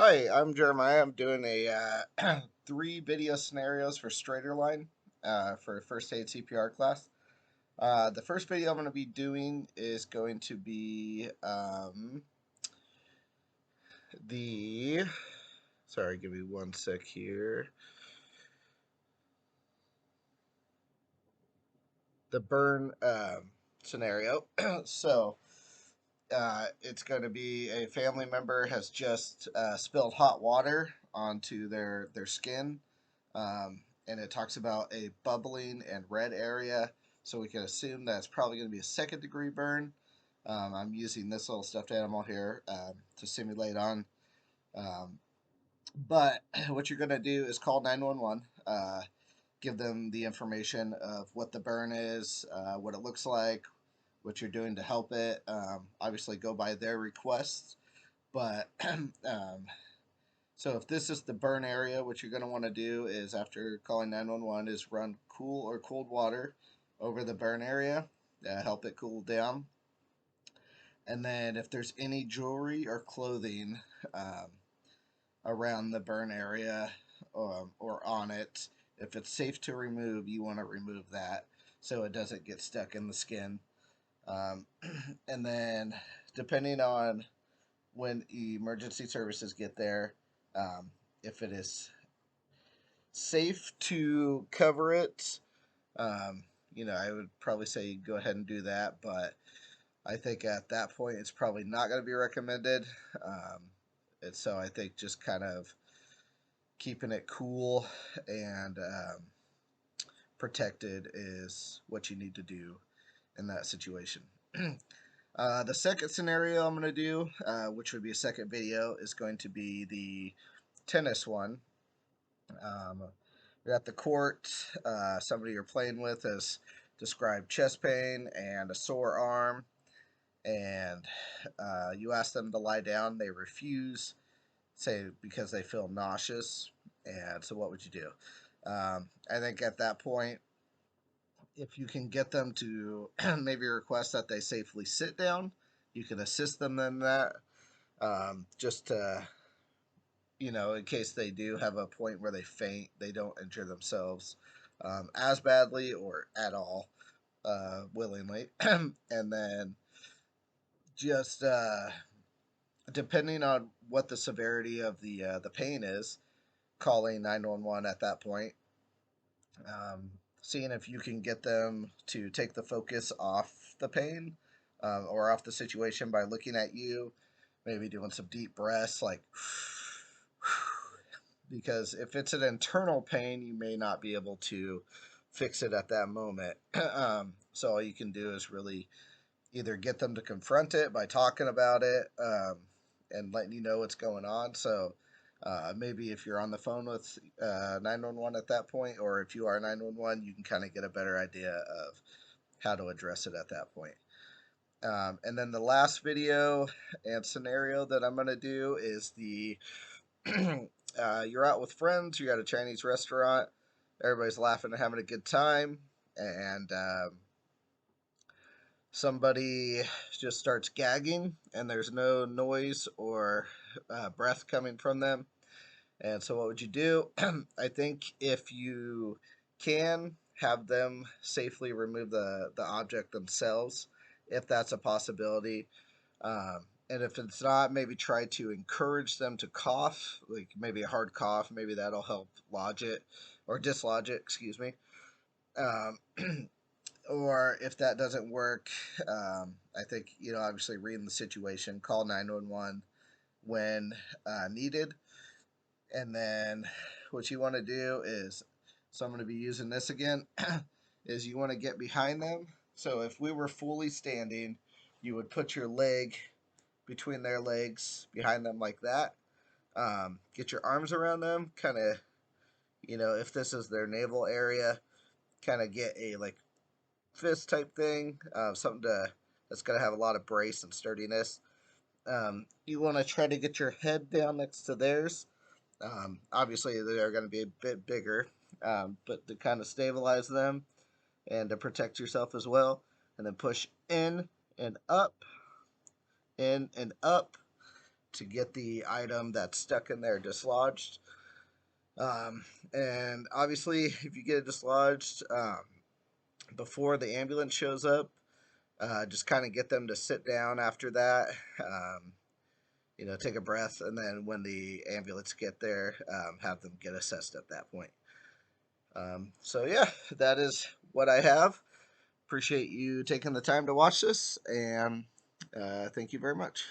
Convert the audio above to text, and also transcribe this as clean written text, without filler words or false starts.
Hi, I'm Jeremiah. I'm doing a three video scenarios for Straighterline for a first aid CPR class. The first video I'm going to be doing is going to be the. Sorry, give me one sec here. The burn scenario. It's going to be a family member has just spilled hot water onto their skin, and it talks about a bubbling and red area. So we can assume that's probably going to be a second-degree burn. I'm using this little stuffed animal here to simulate on. Um, but what you're going to do is call 911. Give them the information of what the burn is, what it looks like, what you're doing to help it. Obviously, go by their requests. But so if this is the burn area, what you're going to want to do is after calling 911 is run cool or cold water over the burn area to help it cool down. And then if there's any jewelry or clothing um, around the burn area or on it, if it's safe to remove, you want to remove that so it doesn't get stuck in the skin. Um, and then, depending on when emergency services get there, um, if it is safe to cover it, um, I would probably say go ahead and do that. But I think at that point, it's probably not going to be recommended. And so I think just kind of keeping it cool and protected is what you need to do in that situation. The second scenario I'm going to do, which would be a second video, is going to be the tennis one. You're at the court. Somebody you're playing with has described chest pain and a sore arm, and you ask them to lie down. They refuse, say because they feel nauseous. And so, what would you do? I think at that point, if you can get them to maybe request that they safely sit down, you can assist them in that. Just to, in case they do have a point where they faint, they don't injure themselves as badly or at all willingly. And then just depending on what the severity of the pain is, calling 911 at that point. Seeing if you can get them to take the focus off the pain or off the situation by looking at you, maybe doing some deep breaths like because if it's an internal pain, you may not be able to fix it at that moment. So all you can do is really either get them to confront it by talking about it and letting you know what's going on. So maybe if you're on the phone with 911 at that point, or if you are 911, you can kind of get a better idea of how to address it at that point. And then the last video and scenario that I'm going to do is the you're out with friends, you're at a Chinese restaurant, everybody's laughing and having a good time, and somebody just starts gagging, and there's no noise or breath coming from them. And so, what would you do? I think if you can have them safely remove the object themselves, if that's a possibility. And if it's not, maybe try to encourage them to cough, like maybe a hard cough. Maybe that'll help lodge it or dislodge it, excuse me. Um, or if that doesn't work, I think, obviously reading the situation, call 911 when needed. And then what you want to do is, so I'm going to be using this again, is you want to get behind them. So if we were fully standing, you would put your leg between their legs behind them like that. Get your arms around them, kind of, if this is their navel area, kind of get a like fist type thing, something that's going to have a lot of brace and sturdiness. You want to try to get your head down next to theirs. Obviously, they're going to be a bit bigger, but to kind of stabilize them and to protect yourself as well. And then push in and up, to get the item that's stuck in there dislodged. And obviously, if you get it dislodged before the ambulance shows up, just kind of get them to sit down after that. Take a breath, and then when the ambulance get there, have them get assessed at that point. So yeah, that is what I have. Appreciate you taking the time to watch this, and thank you very much.